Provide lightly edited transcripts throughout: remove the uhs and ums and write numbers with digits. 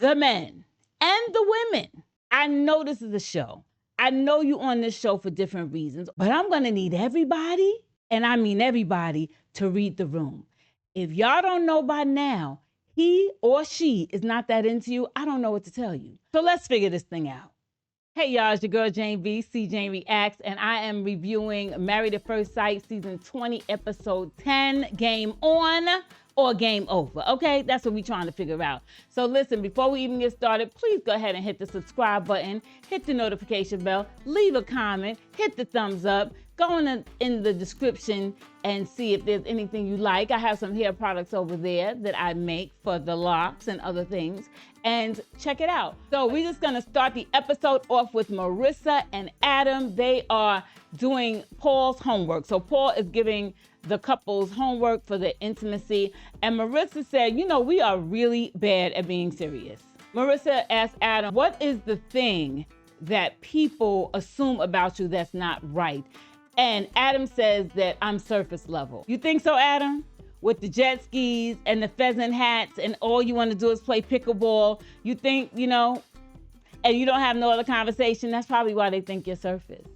the men and the women. I know this is a show. I know you on this show for different reasons, but I'm gonna need everybody, and I mean everybody, to read the room. If y'all don't know by now, he or she is not that into you, I don't know what to tell you. So let's figure this thing out. Hey y'all, it's your girl Jane B, seejanereacts, and I am reviewing Married at First Sight season 20, episode 10, Game On or Game Over, okay? That's what we're trying to figure out. So listen, before we even get started, please go ahead and hit the subscribe button, hit the notification bell, leave a comment, hit the thumbs up, go in the description and see if there's anything you like. I have some hair products over there that I make for the locks and other things, and check it out. So we're just gonna start the episode off with Marissa and Adam. They are doing Paul's homework. So Paul is giving the couple's homework for the intimacy, and Marissa said, you know, we are really bad at being serious. Marissa asked Adam, what is the thing that people assume about you that's not right? And Adam says that I'm surface level. You think so, Adam? With the jet skis and the pheasant hats and all you want to do is play pickleball, you think, you know, and you don't have no other conversation, that's probably why they think you're surface.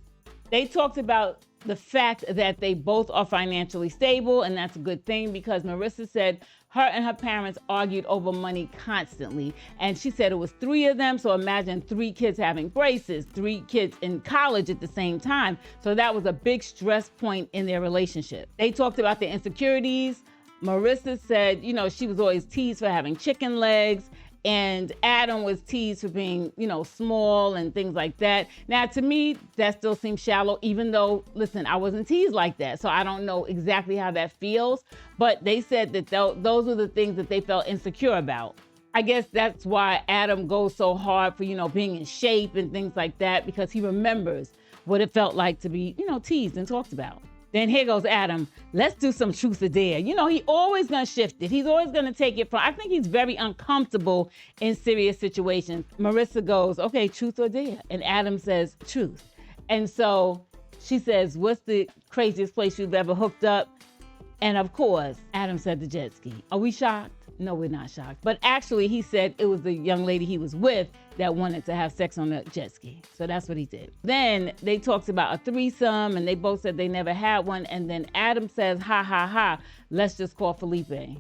They talked about the fact that they both are financially stable, and that's a good thing because Marissa said her and her parents argued over money constantly. And she said it was 3 of them, so imagine 3 kids having braces, 3 kids in college at the same time. So that was a big stress point in their relationship. They talked about their insecurities. Marissa said, you know, she was always teased for having chicken legs, and Adam was teased for being, you know, small and things like that. Now, to me, that still seems shallow, even though, listen, I wasn't teased like that. So I don't know exactly how that feels, but they said that those are the things that they felt insecure about. I guess that's why Adam goes so hard for, you know, being in shape and things like that, because he remembers what it felt like to be, you know, teased and talked about. Then here goes Adam. Let's do some truth or dare. You know, he always gonna shift it. He's always gonna take it from, I think he's very uncomfortable in serious situations. Marissa goes, okay, truth or dare? And Adam says, truth. And so she says, what's the craziest place you've ever hooked up? And of course, Adam said the jet ski. Are we shocked? No, we're not shocked. But actually, he said it was the young lady he was with that wanted to have sex on the jet ski. So that's what he did. Then they talked about a threesome, and they both said they never had one. And then Adam says, ha, ha, ha, let's just call Felipe.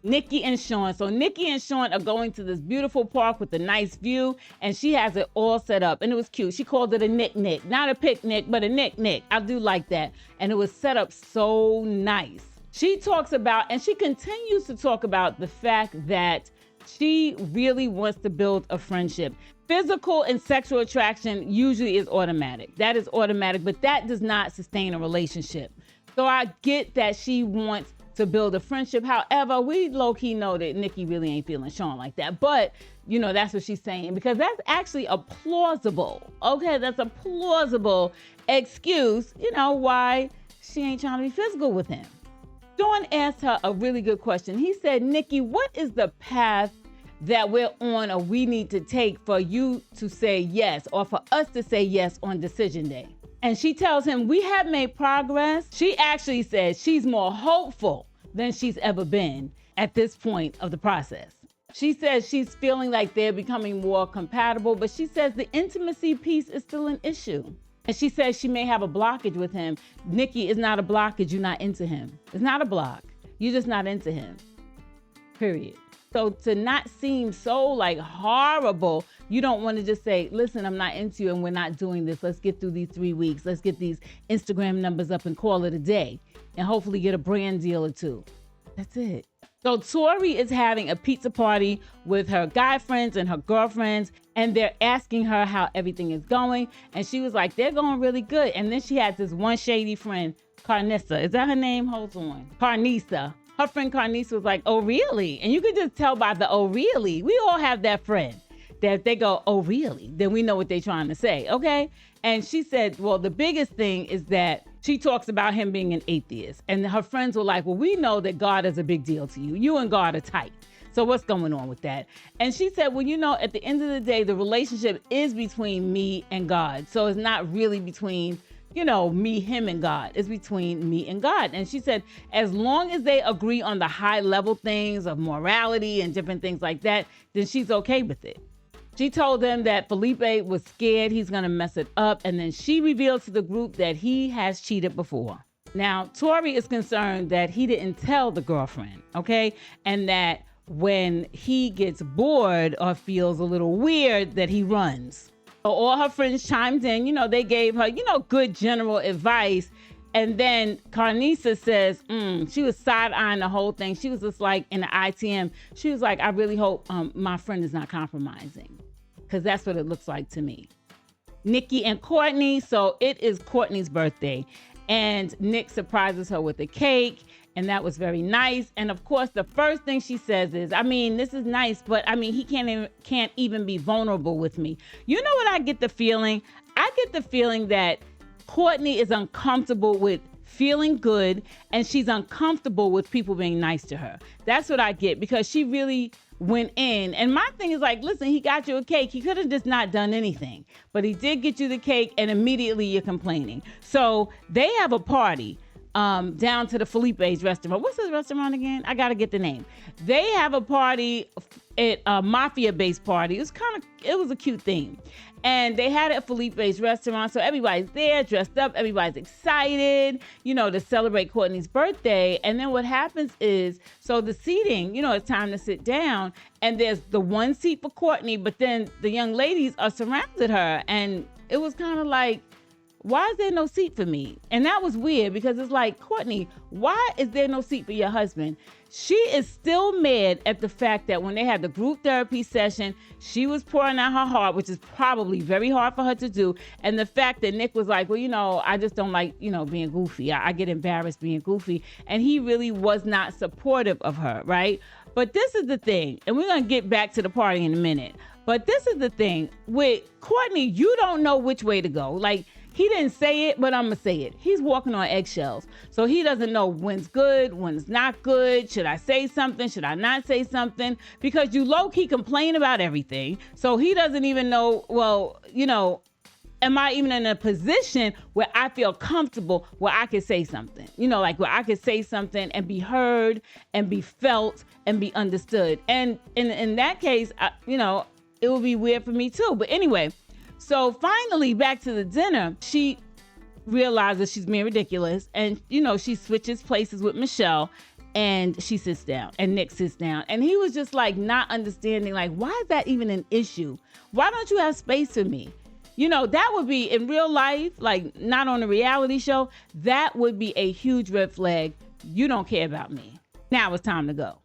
Nikki and Shawn. So Nikki and Shawn are going to this beautiful park with a nice view, and she has it all set up, and it was cute. She called it a knick-knick, not a picnic, but a knick-knick. I do like that. And it was set up so nice. She talks about, and she continues to talk about the fact that she really wants to build a friendship. Physical and sexual attraction usually is automatic. That is automatic, but that does not sustain a relationship. So I get that she wants to build a friendship. However, we low-key know that Nikki really ain't feeling Shawn like that. But, you know, that's what she's saying, because that's actually a plausible, okay, that's a plausible excuse, you know, why she ain't trying to be physical with him. Shawn asked her a really good question. He said, Nikki, what is the path that we're on or we need to take for you to say yes, or for us to say yes on decision day? And she tells him, we have made progress. She actually says she's more hopeful than she's ever been at this point of the process. She says she's feeling like they're becoming more compatible, but she says the intimacy piece is still an issue. And she says she may have a blockage with him. Nikki, is not a blockage. You're not into him. It's not a block. You're just not into him. Period. So to not seem so like horrible, you don't want to just say, listen, I'm not into you and we're not doing this. Let's get through these 3 weeks. Let's get these Instagram numbers up and call it a day and hopefully get a brand deal or 2. That's it. So Tori is having a pizza party with her guy friends and her girlfriends, and they're asking her how everything is going. And she was like, they're going really good. And then she has this one shady friend, Carnissa. Is that her name? Hold on. Carnissa. Her friend Carnissa was like, oh, really? And you could just tell by the, oh, really? We all have that friend that if they go, oh, really? Then we know what they're trying to say, okay? And she said, well, the biggest thing is that she talks about him being an atheist. And her friends were like, well, we know that God is a big deal to you. You and God are tight. So what's going on with that? And she said, well, you know, at the end of the day, the relationship is between me and God. So it's not really between me, him, and God. It's between me and God. And she said, as long as they agree on the high level things of morality and different things like that, then she's okay with it. She told them that Felipe was scared he's going to mess it up. And then she revealed to the group that he has cheated before. Now, Tori is concerned that he didn't tell the girlfriend, okay? And that when he gets bored or feels a little weird, that he runs. So all her friends chimed in, they gave her, good general advice. And then Carnisa says, she was side-eyeing the whole thing. She was just like in the ITM. She was like, I really hope my friend is not compromising, because that's what it looks like to me. Nikki and Courtney. So it is Courtney's birthday, and Nick surprises her with a cake. And that was very nice. And of course, the first thing she says is, this is nice, but he can't even be vulnerable with me. You know what I get the feeling? I get the feeling that Courtney is uncomfortable with feeling good, and she's uncomfortable with people being nice to her. That's what I get, because she really went in. And my thing is like, listen, he got you a cake. He could have just not done anything, but he did get you the cake, and immediately you're complaining. So they have a party down to the Felipe's restaurant. What's his restaurant again? I got to get the name. They have a party at a mafia-based party. It was a cute theme. And they had it at Felipe's restaurant. So everybody's there, dressed up. Everybody's excited, to celebrate Courtney's birthday. And then what happens is, so the seating, it's time to sit down. And there's the one seat for Courtney, but then the young ladies are surrounded her. And it was kind of like, why is there no seat for me? And that was weird, because it's like, Courtney, why is there no seat for your husband? She is still mad at the fact that when they had the group therapy session, she was pouring out her heart, which is probably very hard for her to do. And the fact that Nick was like, well, I just don't like, being goofy. I get embarrassed being goofy. And he really was not supportive of her, right? But this is the thing, and we're going to get back to the party in a minute. But this is the thing with Courtney, you don't know which way to go. Like, he didn't say it, but I'm going to say it. He's walking on eggshells. So he doesn't know when's good, when's not good. Should I say something? Should I not say something? Because you low-key complain about everything. So he doesn't even know, am I even in a position where I feel comfortable where I could say something? Like where I could say something and be heard and be felt and be understood. And in that case, it would be weird for me too. But anyway, so finally, back to the dinner, she realizes she's being ridiculous. And, she switches places with Michelle, and she sits down, and Nick sits down. And he was just like not understanding, like, why is that even an issue? Why don't you have space for me? That would be in real life, like not on a reality show. That would be a huge red flag. You don't care about me. Now it's time to go.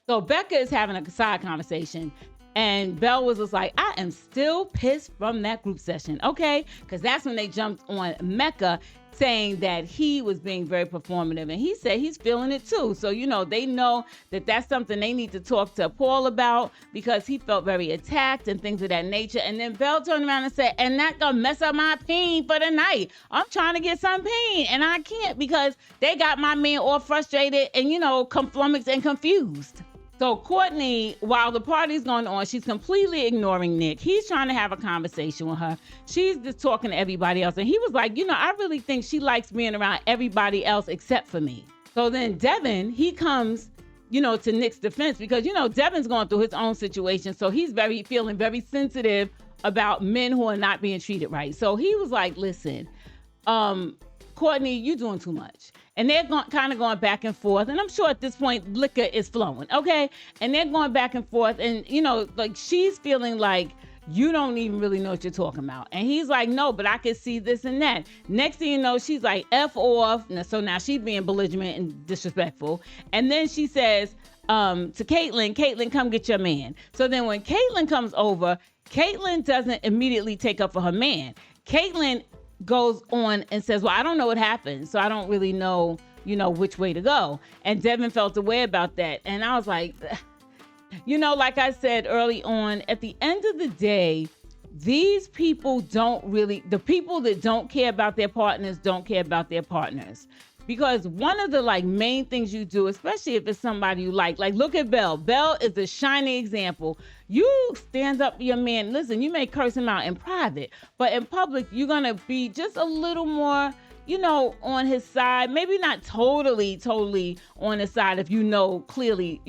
So Becca is having a side conversation. And Belle was just like, I am still pissed from that group session, okay? Because that's when they jumped on Mecca, saying that he was being very performative. And he said he's feeling it too. So, they know that that's something they need to talk to Paul about, because he felt very attacked and things of that nature. And then Belle turned around and said, and that gonna mess up my pain for the night. I'm trying to get some pain, and I can't, because they got my man all frustrated and, flummoxed and confused. So Courtney, while the party's going on, she's completely ignoring Nick. He's trying to have a conversation with her. She's just talking to everybody else. And he was like, I really think she likes being around everybody else except for me. So then Devin, he comes, to Nick's defense, because, Devin's going through his own situation. So he's feeling very sensitive about men who are not being treated right. So he was like, listen, Courtney, you're doing too much. And they're kind of going back and forth. And I'm sure at this point, liquor is flowing, okay? And they're going back and forth. And, she's feeling like you don't even really know what you're talking about. And he's like, no, but I can see this and that. Next thing you know, she's like, F off. So now she's being belligerent and disrespectful. And then she says to Caitlin, come get your man. So then when Caitlin comes over, Caitlin doesn't immediately take up for her man. Caitlin goes on and says, well, I don't know what happened, so I don't really know, which way to go. And Devin felt the way about that. And I was like, like I said early on, at the end of the day, these people the people that don't care about their partners don't care about their partners. Because one of the main things you do, especially if it's somebody you like look at Belle. Belle is a shining example. You stand up for your man. Listen, you may curse him out in private, but in public, you're going to be just a little more, on his side, maybe not totally on his side if clearly,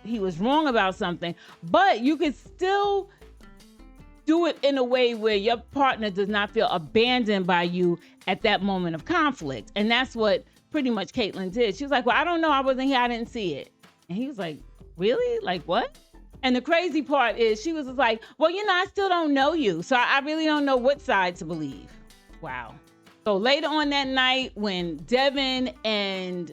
he was wrong about something, but you could still do it in a way where your partner does not feel abandoned by you at that moment of conflict. And that's what pretty much Caitlyn did. She was like, well, I don't know. I wasn't here. I didn't see it. And he was like, really? Like what? And the crazy part is she was just like, well, I still don't know you. So I really don't know what side to believe. Wow. So later on that night when Devin and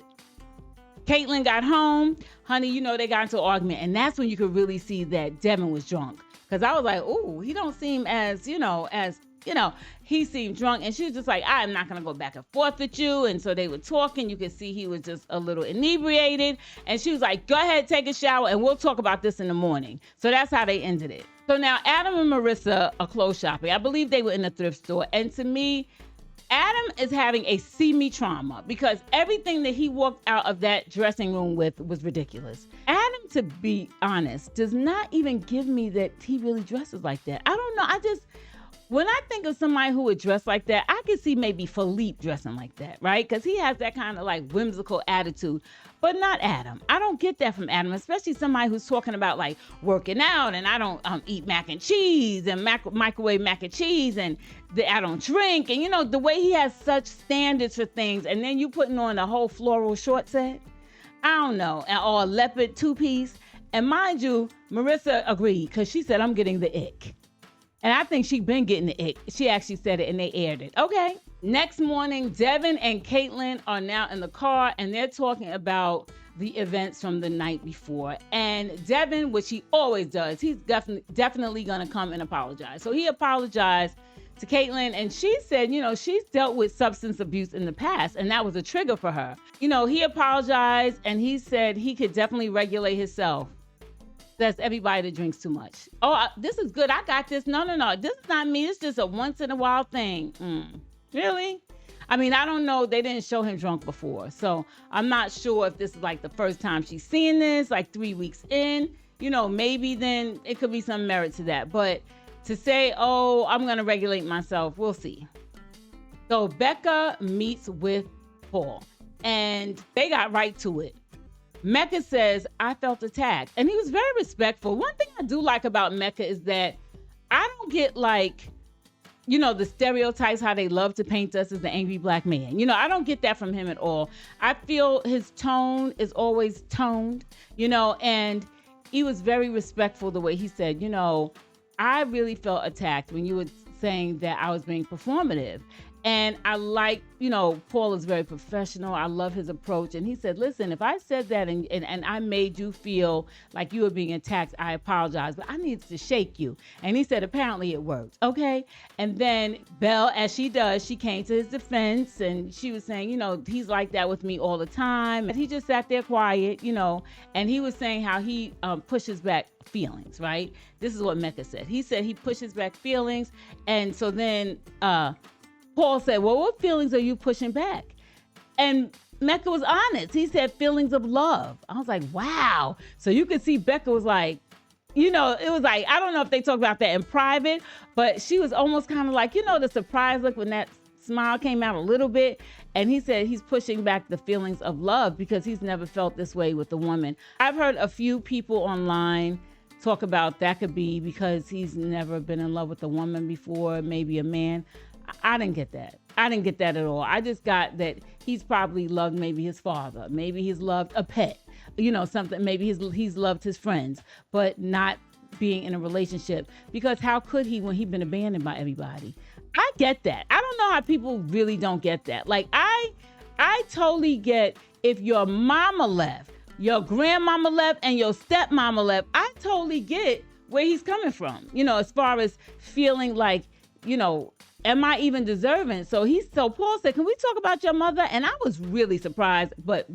Caitlyn got home, honey, they got into an argument. And that's when you could really see that Devin was drunk. Because I was like, ooh, he don't seem as, he seemed drunk. And she was just like, I'm not going to go back and forth with you. And so they were talking. You could see he was just a little inebriated. And she was like, go ahead, take a shower, and we'll talk about this in the morning. So that's how they ended it. So now Adam and Marissa are clothes shopping. I believe they were in a thrift store. And to me, Adam is having a see-me trauma because everything that he walked out of that dressing room with was ridiculous. Adam, to be honest, does not even give me that he really dresses like that. I don't know. When I think of somebody who would dress like that, I could see maybe Philippe dressing like that, right? Because he has that kind of like whimsical attitude, but not Adam. I don't get that from Adam, especially somebody who's talking about like working out and I don't eat mac and cheese and microwave mac and cheese and I don't drink. And the way he has such standards for things, and then you putting on a whole floral short set, I don't know, or a leopard two-piece. And mind you, Marissa agreed because she said, I'm getting the ick. And I think she'd been getting the ick. She actually said it and they aired it. Okay. Next morning, Devin and Caitlyn are now in the car and they're talking about the events from the night before. And Devin, which he always does, he's definitely going to come and apologize. So he apologized to Caitlyn and she said, she's dealt with substance abuse in the past and that was a trigger for her. He apologized and he said he could definitely regulate himself. That's everybody that drinks too much. Oh, this is good. I got this. No. This is not me. It's just a once in a while thing. Really? I mean, I don't know. They didn't show him drunk before. So I'm not sure if this is like the first time she's seeing this, like 3 weeks in. Maybe then it could be some merit to that. But to say, oh, I'm going to regulate myself, we'll see. So Becca meets with Paul and they got right to it. Mecca says, I felt attacked. And he was very respectful. One thing I do like about Mecca is that I don't get the stereotypes, how they love to paint us as the angry black man. I don't get that from him at all. I feel his tone is always toned, and he was very respectful the way he said, I really felt attacked when you were saying that I was being performative. And I like, Paul is very professional. I love his approach. And he said, listen, if I said that and I made you feel like you were being attacked, I apologize, but I needed to shake you. And he said, apparently it worked. Okay. And then Belle, as she does, she came to his defense and she was saying, he's like that with me all the time. And he just sat there quiet, and he was saying how he pushes back feelings, right? This is what Mecca said. He said he pushes back feelings. And so then, Paul said, well, what feelings are you pushing back? And Mecca was honest. He said feelings of love. I was like, wow. So you could see Becca was like, it was like, I don't know if they talked about that in private, but she was almost kind of like, the surprise look when that smile came out a little bit. And he said he's pushing back the feelings of love because he's never felt this way with a woman. I've heard a few people online talk about that could be because he's never been in love with a woman before, maybe a man. I didn't get that. I didn't get that at all. I just got that he's probably loved maybe his father. Maybe he's loved a pet, something. Maybe he's loved his friends, but not being in a relationship because how could he when he'd been abandoned by everybody? I get that. I don't know how people really don't get that. Like I totally get if your mama left, your grandmama left, and your stepmama left. I totally get where he's coming from, as far as feeling like, am I even deserving? So Paul said, can we talk about your mother? And I was really surprised, but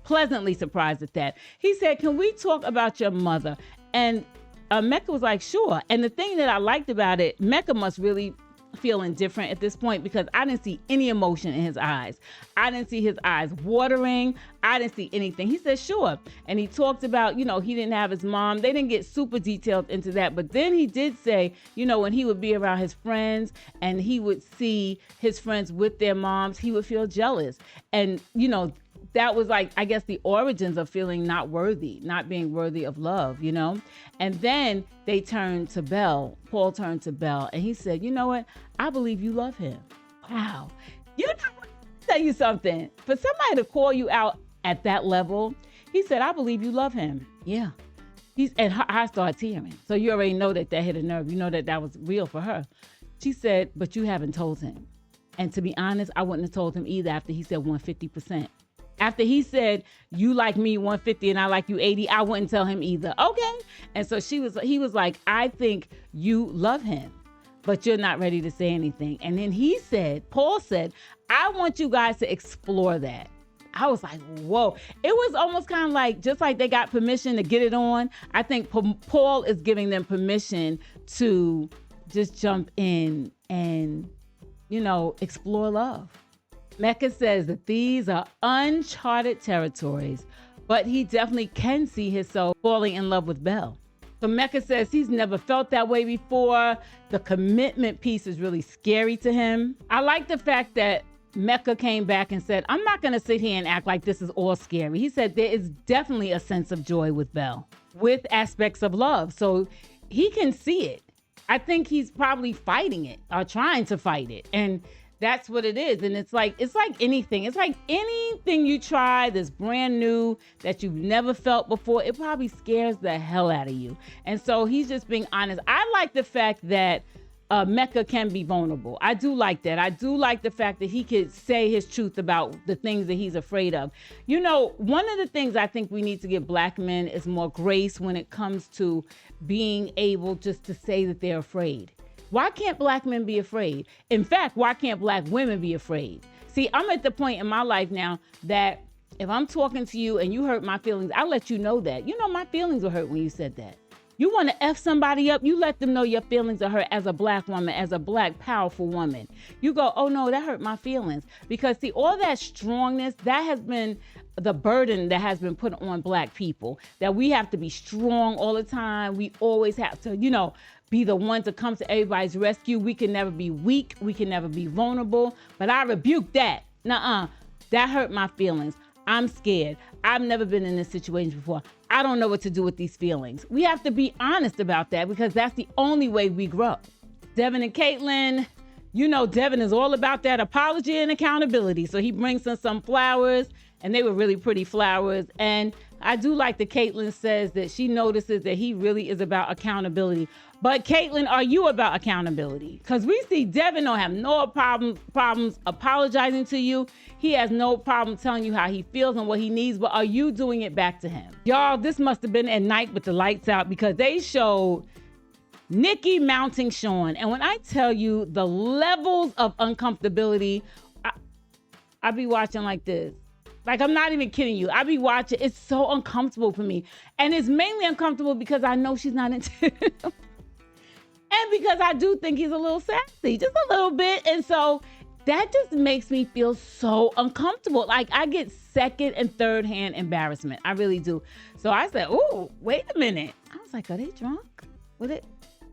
pleasantly surprised at that. He said, can we talk about your mother? And Mecca was like, sure. And the thing that I liked about it, Mecca must really feeling different at this point because I didn't see any emotion in his eyes. I didn't see his eyes watering. I didn't see anything. He said, sure. And he talked about, he didn't have his mom. They didn't get super detailed into that. But then he did say, when he would be around his friends and he would see his friends with their moms, he would feel jealous. And, that was like, I guess, the origins of feeling not worthy, not being worthy of love, And then they turned to Belle. Paul turned to Belle and he said, you know what? I believe you love him. Wow. What? Tell you something. For somebody to call you out at that level, he said, I believe you love him. Yeah. And her eyes started tearing. So you already know that hit a nerve. You know that was real for her. She said, but you haven't told him. And to be honest, I wouldn't have told him either after he said 150%. After he said, you like me 150 and I like you 80, I wouldn't tell him either. Okay. And so he was like, I think you love him, but you're not ready to say anything. And then Paul said, I want you guys to explore that. I was like, whoa. It was almost kind of like, just like they got permission to get it on. I think Paul is giving them permission to just jump in and, explore love. Mecca says that these are uncharted territories, but he definitely can see himself falling in love with Belle. So Mecca says he's never felt that way before. The commitment piece is really scary to him. I like the fact that Mecca came back and said, I'm not going to sit here and act like this is all scary. He said there is definitely a sense of joy with Belle, with aspects of love. So he can see it. I think he's probably fighting it or trying to fight it. And that's what it is. And it's like anything. It's like anything you try that's brand new that you've never felt before, it probably scares the hell out of you. And so he's just being honest. I like the fact that Mecca can be vulnerable. I do like that. I do like the fact that he could say his truth about the things that he's afraid of. One of the things I think we need to give Black men is more grace when it comes to being able just to say that they're afraid. Why can't Black men be afraid? In fact, why can't Black women be afraid? See, I'm at the point in my life now that if I'm talking to you and you hurt my feelings, I'll let you know that. My feelings were hurt when you said that. You want to F somebody up, you let them know your feelings are hurt as a Black woman, as a Black powerful woman. You go, oh no, that hurt my feelings. Because see, all that strongness, that has been the burden that has been put on Black people, that we have to be strong all the time. We always have to, be the one to come to everybody's rescue. We can never be weak. We can never be vulnerable. But I rebuke that. Nuh-uh. That hurt my feelings. I'm scared. I've never been in this situation before. I don't know what to do with these feelings. We have to be honest about that because that's the only way we grow. Devin and Caitlin, Devin is all about that apology and accountability. So he brings us some flowers, and they were really pretty flowers. And I do like that Caitlin says that she notices that he really is about accountability. But Caitlin, are you about accountability? Because we see Devin don't have no problems apologizing to you. He has no problem telling you how he feels and what he needs, but are you doing it back to him? Y'all, this must have been at night with the lights out because they showed Nikki mounting Shawn. And when I tell you the levels of uncomfortability, I be watching like this. Like, I'm not even kidding you. I be watching. It's so uncomfortable for me. And it's mainly uncomfortable because I know she's not into him. And because I do think he's a little sassy, just a little bit. And so that just makes me feel so uncomfortable. Like, I get second and third hand embarrassment. I really do. So I said, oh, wait a minute. I was like, are they drunk? Was there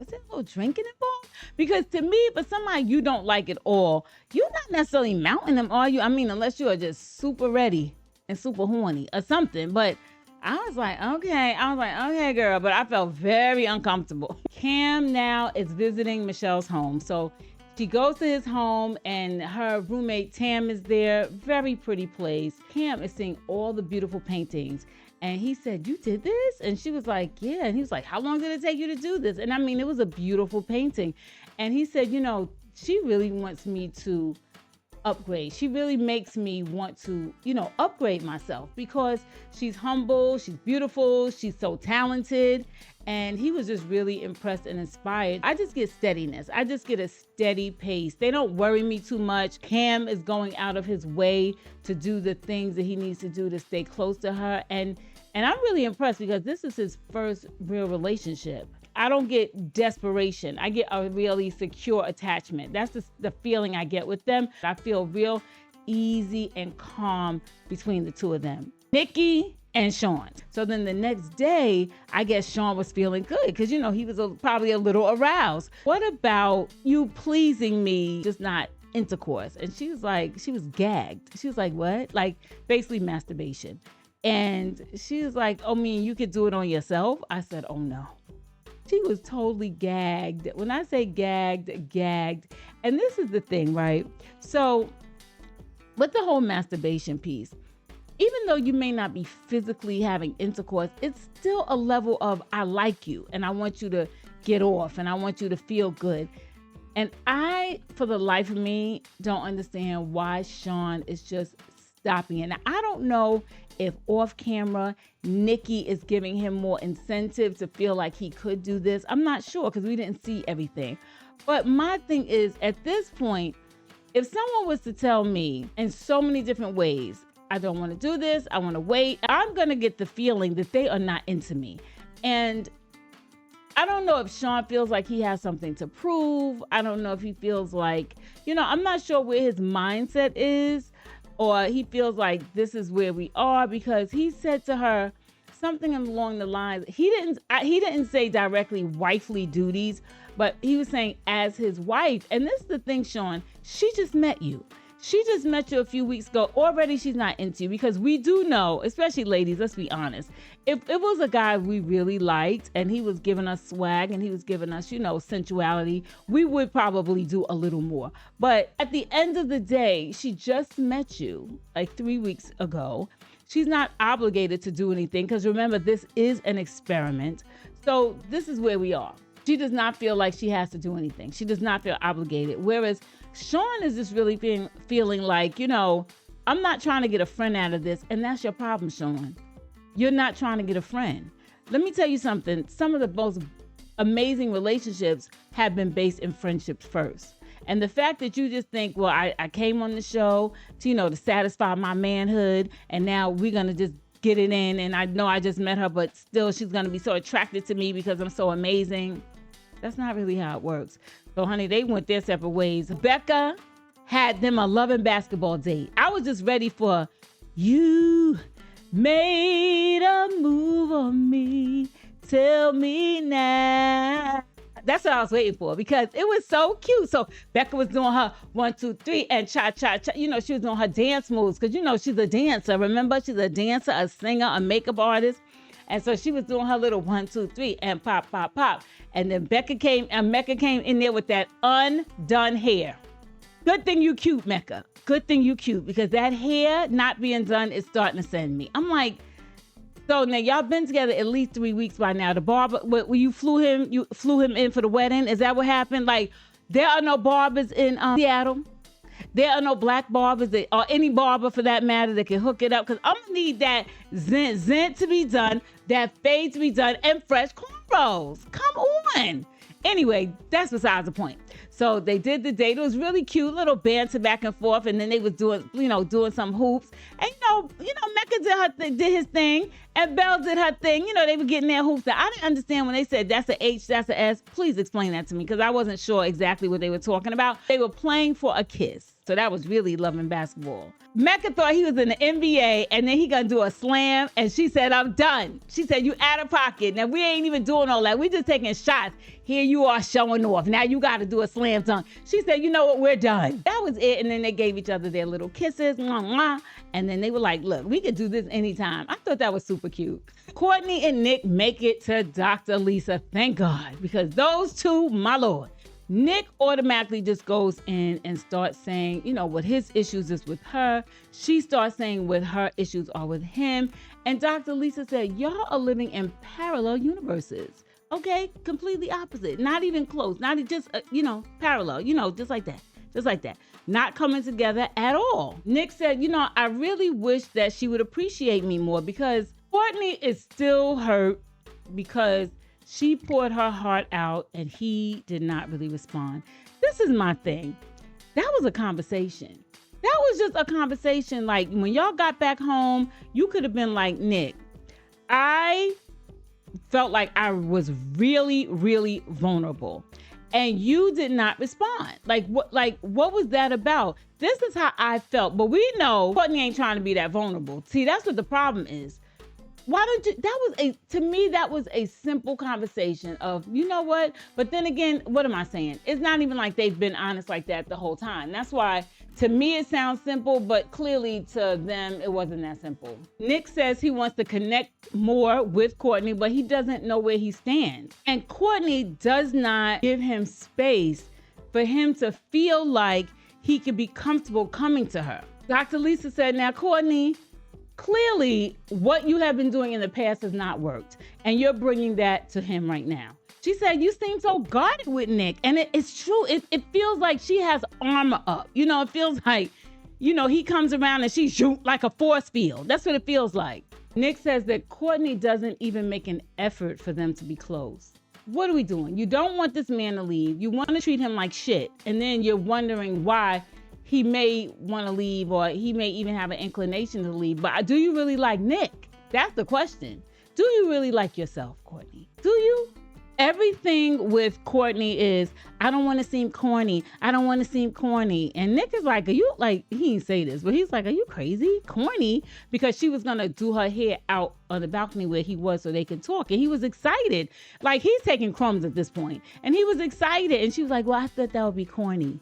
a little drinking involved? Because to me, for somebody you don't like at all, you're not necessarily mounting them, are you? I mean, unless you are just super ready and super horny or something. But I was like, okay, girl. But I felt very uncomfortable. Cam now is visiting Michelle's home. So she goes to his home and her roommate Tam is there. Very pretty place. Cam is seeing all the beautiful paintings. And he said, you did this? And she was like, yeah. And he was like, how long did it take you to do this? And I mean, it was a beautiful painting. And he said, she really wants me to upgrade. She really makes me want to, upgrade myself because she's humble, she's beautiful, she's so talented. And he was just really impressed and inspired. I just get steadiness. I just get a steady pace. They don't worry me too much. Cam is going out of his way to do the things that he needs to do to stay close to her. And I'm really impressed because this is his first real relationship. I don't get desperation. I get a really secure attachment. That's the feeling I get with them. I feel real easy and calm between the two of them. Nikki and Shawn. So then the next day, I guess Shawn was feeling good because, you know, he was probably a little aroused. What about you pleasing me, just not intercourse? And she was gagged. She was like, what? Like basically masturbation. And she was like, oh, you could do it on yourself? I said, oh no. She was totally gagged. When I say gagged. And this is the thing, right? So with the whole masturbation piece, even though you may not be physically having intercourse, it's still a level of I like you and I want you to get off and I want you to feel good. And I, for the life of me, don't understand why Shawn is just stopping it. Now, I don't know if off camera, Nikki is giving him more incentive to feel like he could do this. I'm not sure because we didn't see everything. But my thing is, at this point, if someone was to tell me in so many different ways, I don't want to do this, I want to wait, I'm going to get the feeling that they are not into me. And I don't know if Shawn feels like he has something to prove. I don't know if he feels like, I'm not sure where his mindset is, or he feels like this is where we are, because he said to her something along the lines, he didn't say directly wifely duties, but he was saying as his wife. And this is the thing, Shawn, she just met you. She just met you a few weeks ago. Already she's not into you, because we do know, especially ladies, let's be honest. If it was a guy we really liked and he was giving us swag and he was giving us, sensuality, we would probably do a little more. But at the end of the day, she just met you like 3 weeks ago. She's not obligated to do anything, because remember, this is an experiment. So this is where we are. She does not feel like she has to do anything. She does not feel obligated. Whereas Shawn is just really feeling like, I'm not trying to get a friend out of this. And that's your problem, Shawn. You're not trying to get a friend. Let me tell you something. Some of the most amazing relationships have been based in friendships first. And the fact that you just think, well, I came on the show to, to satisfy my manhood, and now we're going to just get it in. And I know I just met her, but still she's going to be so attracted to me because I'm so amazing. That's not really how it works. So, honey, they went their separate ways. Becca had them a loving basketball date. I was just ready for, you made a move on me. Tell me now. That's what I was waiting for, because it was so cute. So Becca was doing her 1, 2, 3 and cha, cha, cha. She was doing her dance moves, because, she's a dancer. Remember, she's a dancer, a singer, a makeup artist. And so she was doing her little 1, 2, 3 and pop, pop, pop. And then Mecca came in there with that undone hair. Good thing you cute, Mecca. Good thing you cute, because that hair not being done is starting to send me. I'm like, so now y'all been together at least 3 weeks by now. The barber, when you flew him in for the wedding, is that what happened? Like, there are no barbers in Seattle. There are no black barbers or any barber for that matter that can hook it up, because I'm gonna need that zint to be done, that fade to be done, and fresh cornrows. Come on. Anyway, that's besides the point. So they did the date. It was really cute, little banter back and forth, and then they was doing some hoops. And Mecca did his thing, and Belle did her thing. They were getting their hoops. I didn't understand when they said that's an H, that's an S. Please explain that to me, because I wasn't sure exactly what they were talking about. They were playing for a kiss. So that was really loving basketball. Mecca thought he was in the NBA, and then he gonna do a slam, and she said, I'm done. She said, you out of pocket. Now, we ain't even doing all that. We just taking shots. Here you are showing off. Now you gotta do a slam dunk. She said, you know what, we're done. That was it. And then they gave each other their little kisses, mwah, mwah. And then they were like, look, we could do this anytime. I thought that was super cute. Courtney and Nick make it to Dr. Lisa, thank God, because those two, my Lord. Nick automatically just goes in and starts saying, what his issues is with her. She starts saying what her issues are with him. And Dr. Lisa said, y'all are living in parallel universes. Okay? Completely opposite. Not even close. Not just, parallel. Just like that. Just like that. Not coming together at all. Nick said, I really wish that she would appreciate me more, because Courtney is still hurt because she poured her heart out and he did not really respond. This is my thing. That was a conversation. That was just a conversation. Like, when y'all got back home, you could have been like, Nick, I felt like I was really, really vulnerable. And you did not respond. Like what was that about? This is how I felt. But we know Courtney ain't trying to be that vulnerable. See, that's what the problem is. Why don't you, to me, that was a simple conversation of, you know what? But then again, what am I saying? It's not even like they've been honest like that the whole time. That's why, to me, it sounds simple, but clearly to them, it wasn't that simple. Nick says he wants to connect more with Courtney, but he doesn't know where he stands. And Courtney does not give him space for him to feel like he could be comfortable coming to her. Dr. Lisa said, now, Courtney, clearly what you have been doing in the past has not worked, and you're bringing that to him right now. She said, you seem so guarded with Nick. And it's true. It feels like she has armor up. You know, it feels like, you know, he comes around and she's like a force field. That's what it feels like. Nick says that Courtney doesn't even make an effort for them to be close. What are we doing? You don't want this man to leave. You want to treat him like shit. And then you're wondering why he may want to leave, or he may even have an inclination to leave. But do you really like Nick? That's the question. Do you really like yourself, Courtney? Do you? Everything with Courtney is, I don't want to seem corny. I don't want to seem corny. And Nick is like, are you, like, he didn't say this, but he's like, are you crazy? Corny? Because she was going to do her hair out on the balcony where he was so they could talk. And he was excited. Like, he's taking crumbs at this point. And he was excited. And she was like, well, I thought that would be corny.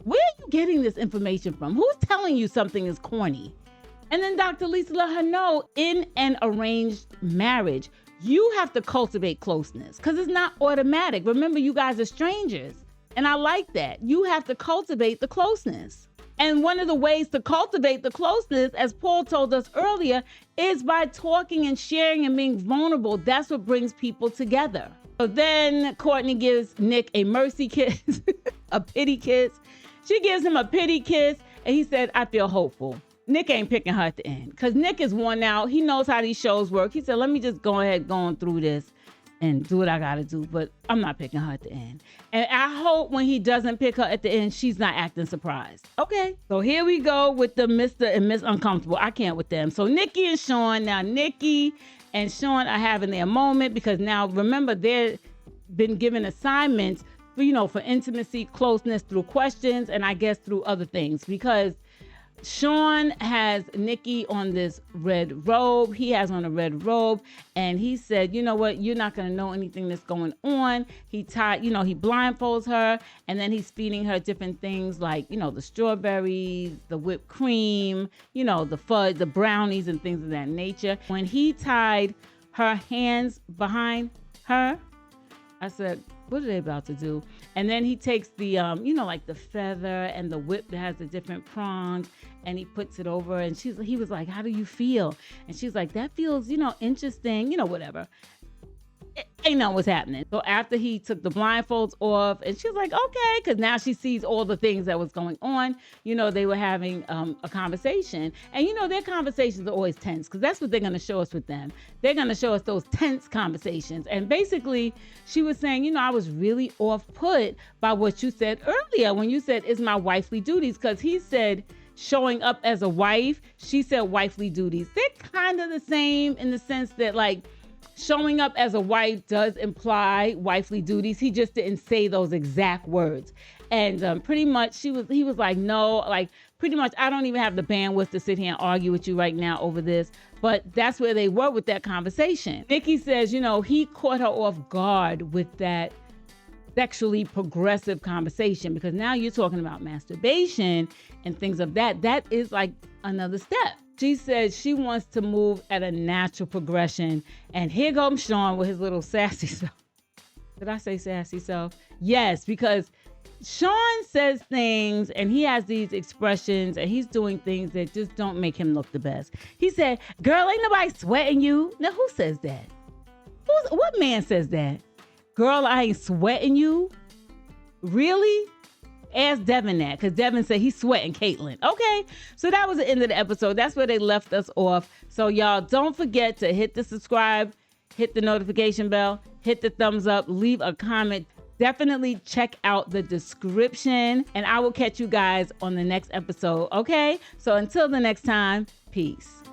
Where are you getting this information from? Who's telling you something is corny? And then Dr. Lisa let her know, in an arranged marriage, you have to cultivate closeness because it's not automatic. Remember, you guys are strangers. And I like that. You have to cultivate the closeness. And one of the ways to cultivate the closeness, as Paul told us earlier, is by talking and sharing and being vulnerable. That's what brings people together. So then Courtney gives Nick a mercy kiss, a pity kiss. She gives him a pity kiss, and he said, I feel hopeful. Nick ain't picking her at the end because Nick is worn out. He knows how these shows work. He said, let me just go ahead going through this and do what I got to do, but I'm not picking her at the end. And I hope when he doesn't pick her at the end, she's not acting surprised. Okay, so here we go with the Mr. and Miss Uncomfortable. I can't with them. So Nikki and Shawn. Now Nikki and Shawn are having their moment because now, remember, they've been given assignments for, you know, for intimacy, closeness through questions, and I guess through other things, because Shawn has Nikki on this red robe. He has on a red robe. And he said, you know what? You're not going to know anything that's going on. He blindfolds her. And then he's feeding her different things like, you know, the strawberries, the whipped cream, you know, the fudge, the brownies and things of that nature. When he tied her hands behind her, I said, what are they about to do? And then he takes the, you know, like the feather and the whip that has the different prongs, and he puts it over, and he was like, how do you feel? And she's like, that feels, you know, interesting, you know, whatever. Ain't know what's happening. So after he took the blindfolds off, and she's like, okay, because now she sees all the things that was going on. You know, they were having a conversation. And, you know, their conversations are always tense because that's what they're going to show us with them. They're going to show us those tense conversations. And basically, she was saying, you know, I was really off-put by what you said earlier when you said, it's my wifely duties, because he said showing up as a wife. She said wifely duties. They're kind of the same in the sense that, like, showing up as a wife does imply wifely duties. He just didn't say those exact words. And pretty much he was like, no, like pretty much I don't even have the bandwidth to sit here and argue with you right now over this. But that's where they were with that conversation. Nikki says, you know, he caught her off guard with that sexually progressive conversation, because now you're talking about masturbation and things of that. That is like another step. She says she wants to move at a natural progression. And here comes Shawn with his little sassy self. Did I say sassy self? Yes, because Shawn says things and he has these expressions and he's doing things that just don't make him look the best. He said, girl, ain't nobody sweating you. Now, who says that? What man says that? Girl, I ain't sweating you? Really? Ask Devin that, because Devin said he's sweating Caitlyn. Okay, so that was the end of the episode. That's where they left us off. So y'all don't forget to hit the subscribe, hit the notification bell, hit the thumbs up, leave a comment. Definitely check out the description, and I will catch you guys on the next episode. Okay, so until the next time, peace.